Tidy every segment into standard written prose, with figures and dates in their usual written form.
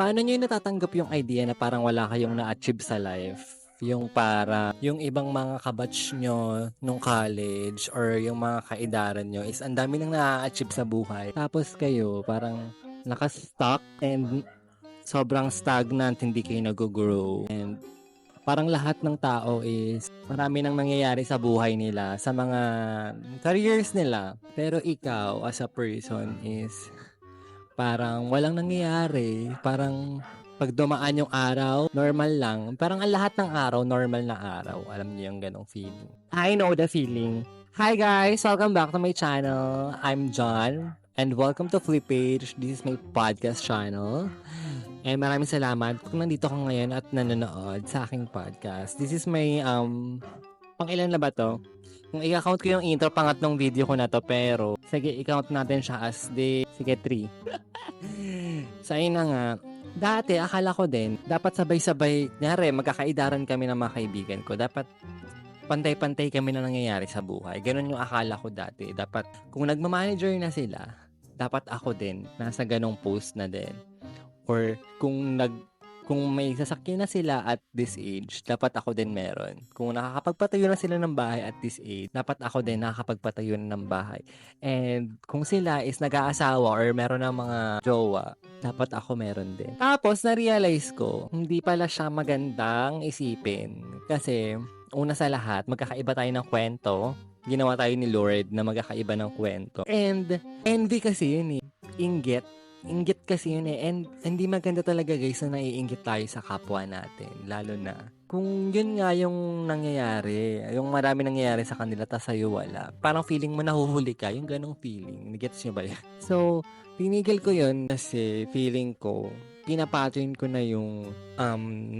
Paano niyo natatanggap yung idea na parang wala kayong na-achieve sa life? Yung para yung ibang mga kabatch nyo nung college or yung mga kaedaran nyo is ang dami nang na-achieve sa buhay. Tapos kayo parang nakastuck and sobrang stagnant, hindi kayo nag-grow. And parang lahat ng tao is marami nang nangyayari sa buhay nila, sa mga careers nila. Pero ikaw as a person is parang walang nangyayari. Parang pag dumaan yung araw, normal lang. Parang ang lahat ng araw, normal na araw. Alam niyo yung ganong feeling. I know the feeling. Hi guys! Welcome back to my channel. I'm John. And welcome to Flip Page. This is my podcast channel. And maraming salamat kung nandito ka ngayon at nanonood sa aking podcast. This is my, pang-ilan na ba to? Kung i-count ko yung intro, pangatlong video ko na to. Pero, sige, i-count natin siya as sige, 3. So, ayun na nga. Dati, akala ko din, dapat sabay-sabay, nyari, magkakaidaran kami ng mga kaibigan ko. Dapat pantay-pantay kami na nangyayari sa buhay. Ganun yung akala ko dati. Dapat, kung nagmamanager na sila, dapat ako din, nasa ganong post na din. Or, kung may sasakyan na sila at this age, dapat ako din meron. Kung nakakapagpatayo na sila ng bahay at this age, dapat ako din nakakapagpatayo na ng bahay. And kung sila is nag-aasawa or meron ng mga jowa, dapat ako meron din. Tapos, na-realize ko, hindi pala siya magandang isipin. Kasi, una sa lahat, magkakaiba tayo ng kwento. Ginawa tayo ni Lord na magkakaiba ng kwento. And, envy kasi yun eh. Inggit kasi yun eh. And hindi maganda talaga guys na naiinggit tayo sa kapwa natin. Lalo na kung yun nga yung nangyayari, yung marami nangyayari sa kanila tas sa'yo wala. Parang feeling mo nahuhuli ka. Yung ganong feeling. Gets nyo ba yan? So, tinigil ko yun kasi feeling ko, pinapattern ko na yung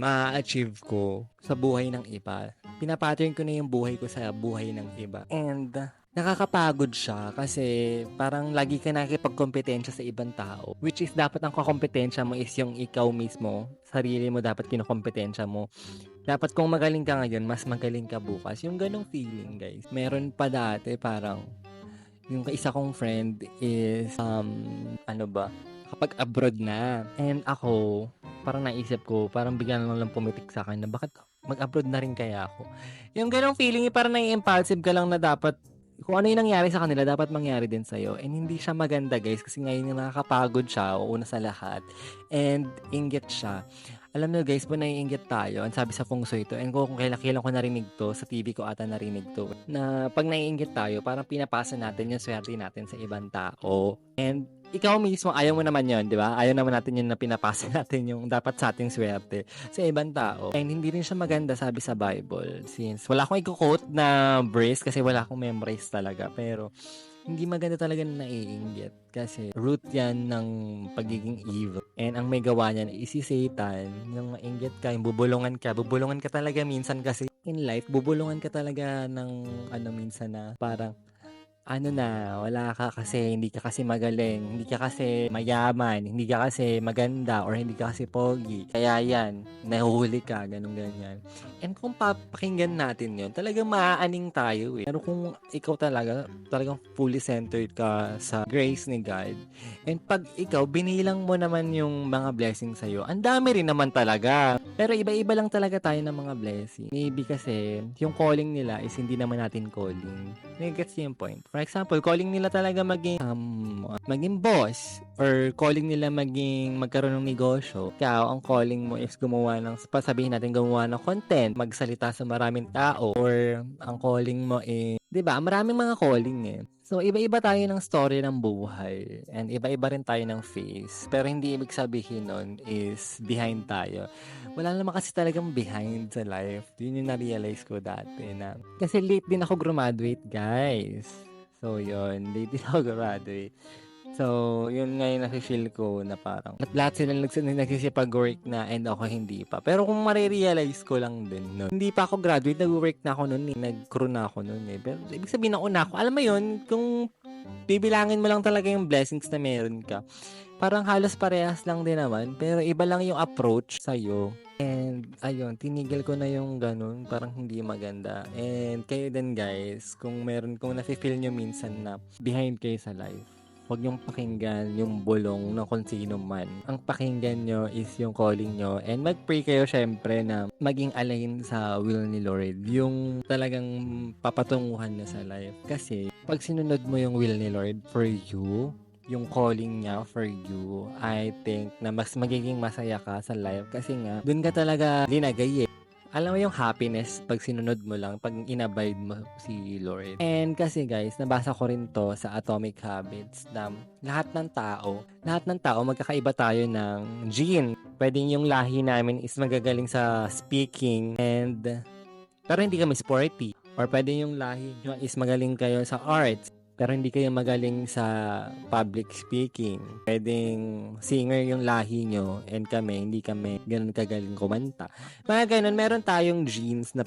ma-achieve ko sa buhay ng iba. Pinapattern ko na yung buhay ko sa buhay ng iba. And nakakapagod siya kasi parang lagi ka nakikipagkompetensya sa ibang tao. Which is dapat ang kakompetensya mo is yung ikaw mismo. Sarili mo dapat kinukompetensya mo. Dapat kung magaling ka ngayon, mas magaling ka bukas. Yung ganong feeling guys. Meron pa dati parang yung isa kong friend is kapag abroad na. And ako, parang naisip ko, parang bigyan lang pumitik sa akin na bakit mag-abroad na rin kaya ako. Yung ganong feeling, parang nai-impulsive ka lang na dapat kung ano yung nangyari sa kanila, dapat mangyari din sa'yo. And hindi siya maganda, guys, kasi ngayon yung nakakapagod siya, una sa lahat. And inggit siya. Alam nyo, guys, po naiinggit tayo. Ang sabi sa Feng Shui to, and kung kailan ko narinig to, sa TV ko ata narinig to, na pag naiinggit tayo, parang pinapasa natin yung swerte natin sa ibang tao. And ikaw mismo, ayaw mo naman yun, di ba? Ayaw naman natin yun na pinapasa natin yung dapat sa ating swerte sa ibang tao. And hindi rin siya maganda, sabi sa Bible. Since wala akong i-quote na verse kasi wala akong memorize talaga. Pero hindi maganda talaga na naiinggit. Kasi root yan ng pagiging evil. And ang may gawa niyan is si Satan. Yung mainggit ka, yung bubulungan ka talaga minsan kasi in life, bubulungan ka talaga ng minsan na parang wala ka kasi, hindi ka kasi magaling, hindi ka kasi mayaman, hindi ka kasi maganda, or hindi ka kasi pogi. Kaya yan, nahuhuli ka, ganyan. And kung papakinggan natin yun, talagang maaaning tayo eh. Pero kung ikaw talagang fully centered ka sa grace ni God, and pag ikaw, binilang mo naman yung mga blessings sa'yo, ang dami rin naman talaga. Pero iba-iba lang talaga tayo ng mga blessing. Maybe kasi, yung calling nila is hindi naman natin calling. Gets yung point. For example, calling nila talaga maging boss, or calling nila magkaroon ng negosyo. Ikaw, ang calling mo is gumawa ng content, magsalita sa maraming tao, or ang calling mo is, 'di ba? Maraming mga calling eh. So, iba-iba tayo ng story ng buhay, and iba-iba rin tayo ng face. Pero hindi ibig sabihin nun is behind tayo. Wala naman kasi talagang behind sa life. Yun yung na-realize ko dati na. Kasi late din ako graduate, guys. So, yun. Late din ako graduate. So, yun nga yung nafe-feel ko na parang lahat sila nagsisipag-work na and ako hindi pa. Pero kung marirealize ko lang din, no, hindi pa ako graduate, nag-work na ako noon eh. Nag-crew na ako noon eh. Pero ibig sabihin nauna ako. Alam mo yun, kung bibilangin mo lang talaga yung blessings na meron ka, parang halos parehas lang din naman. Pero iba lang yung approach sa'yo. And, ayun, tinigil ko na yung ganun. Parang hindi maganda. And, kayo din guys, kung nafe-feel nyo minsan na behind kayo sa life, Huwag niyong pakinggan yung bulong ng kung sino man. Ang pakinggan nyo is yung calling nyo. And mag-pray kayo syempre na maging align sa will ni Lord. Yung talagang papatunguhan niya sa life. Kasi pag sinunod mo yung will ni Lord for you, yung calling niya for you, I think na mas magiging masaya ka sa life kasi nga, dun ka talaga linagay eh. Alam mo yung happiness pag sinunod mo lang, pag inabide mo si Lord. And kasi guys, nabasa ko rin to sa Atomic Habits na lahat ng tao magkakaiba tayo ng gene. Pwedeng yung lahi namin is magagaling sa speaking pero hindi kami sporty. Or pwede yung lahi nyo is magaling kayo sa arts pero hindi kayo magaling sa public speaking. Pwedeng singer yung lahi nyo and hindi kami ganun kagaling kumanta. Mga ganun, meron tayong genes na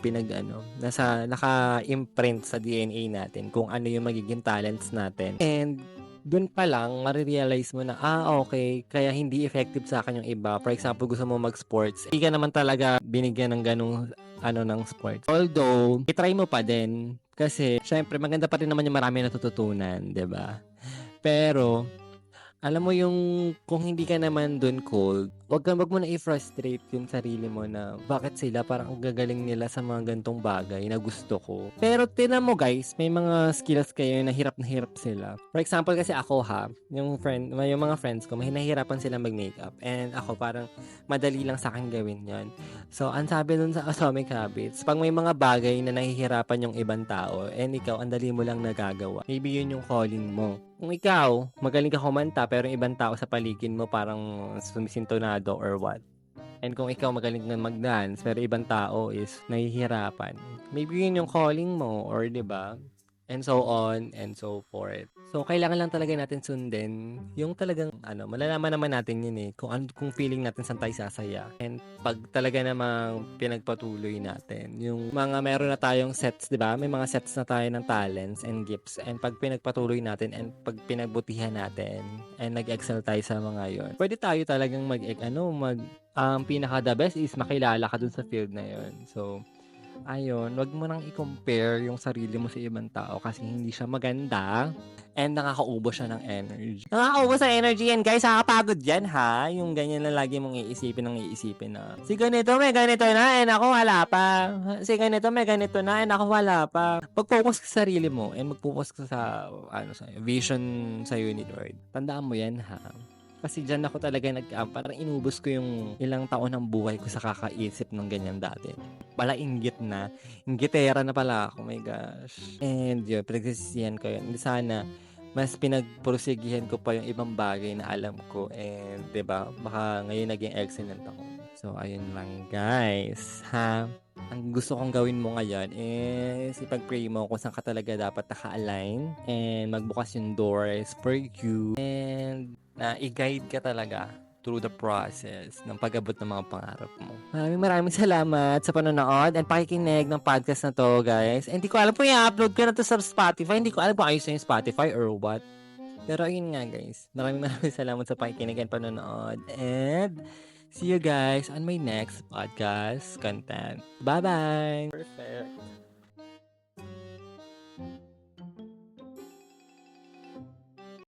naka-imprint sa DNA natin kung ano yung magiging talents natin. And dun pa lang, marirealize mo na, okay, kaya hindi effective sa akin yung iba. For example, gusto mo mag-sports, hindi ka naman talaga binigyan ng ganung ng sports. Although, itry mo pa din. Kasi, syempre, maganda pa rin naman yung marami natututunan, 'di ba? Pero, alam mo yung kung hindi ka naman dun cold, wag mo na i-frustrate yung sarili mo na bakit sila parang ang gagaling nila sa mga gantong bagay na gusto ko. Pero tinan mo guys, may mga skills kayo na hirap sila. For example kasi ako yung mga friends ko, may nahihirapan sila mag-makeup. And ako parang madali lang sa akin gawin yon. So, ang sabi dun sa Atomic Habits, pag may mga bagay na nahihirapan yung ibang tao, and ikaw, ang dali mo lang nagagawa, maybe yun yung calling mo. Kung ikaw, magaling ka kumanta pero yung ibang tao sa paligid mo parang sumisintonado or what. And kung ikaw magaling na mag-dance pero ibang tao is nahihirapan, maybe yun yung calling mo or 'di ba? And so on and so forth. So, kailangan lang talaga natin sundin yung talagang malalaman naman natin yun kung feeling natin saan tayo sasaya. And pag talaga namang pinagpatuloy natin, yung mga meron na tayong sets, di ba? May mga sets na tayo ng talents and gifts. And pag pinagpatuloy natin and pag pinagbutihan natin and nag-excel tayo sa mga yon, pwede tayo talagang pinaka the best is makilala ka dun sa field na yon. So, ayun, wag mo nang i-compare yung sarili mo sa ibang tao kasi hindi siya maganda and nakakaubos siya ng energy. Nakakaubos ng energy yan, guys. Nakakapagod yan, ha? Yung ganyan na lagi mong iisipin na si ganito may ganito na and ako wala pa. Si ganito may ganito na and ako wala pa. Mag-focus ka sa sarili mo and mag-focus ka sa vision sa ni Lord. Tandaan mo yan, ha? Kasi dyan ako talaga parang inubos ko yung ilang taon ng buhay ko sa kakaisip ng ganyan dati. Pala inggitera na pala ako, my gosh. And yun, pinagsisisihan ko yun. Sana, mas pinagprosigihan ko pa yung ibang bagay na alam ko. And, diba, baka ngayon naging excellent ako. So, ayun lang, guys. Ang gusto kong gawin mo ngayon is ipag-pray mo kung saan ka talaga dapat naka-align and magbukas yung doors for you and na i-guide ka talaga through the process ng pag-abot ng mga pangarap mo. Maraming salamat sa panonood and pakikinig ng podcast na to, guys. And hindi ko alam po i-upload ko na to sa Spotify. Hindi ko alam kung ayos na yung Spotify or what. Pero ayun nga, guys. Maraming salamat sa pakikinig and panonood. And see you guys on my next podcast content. Bye-bye! Perfect!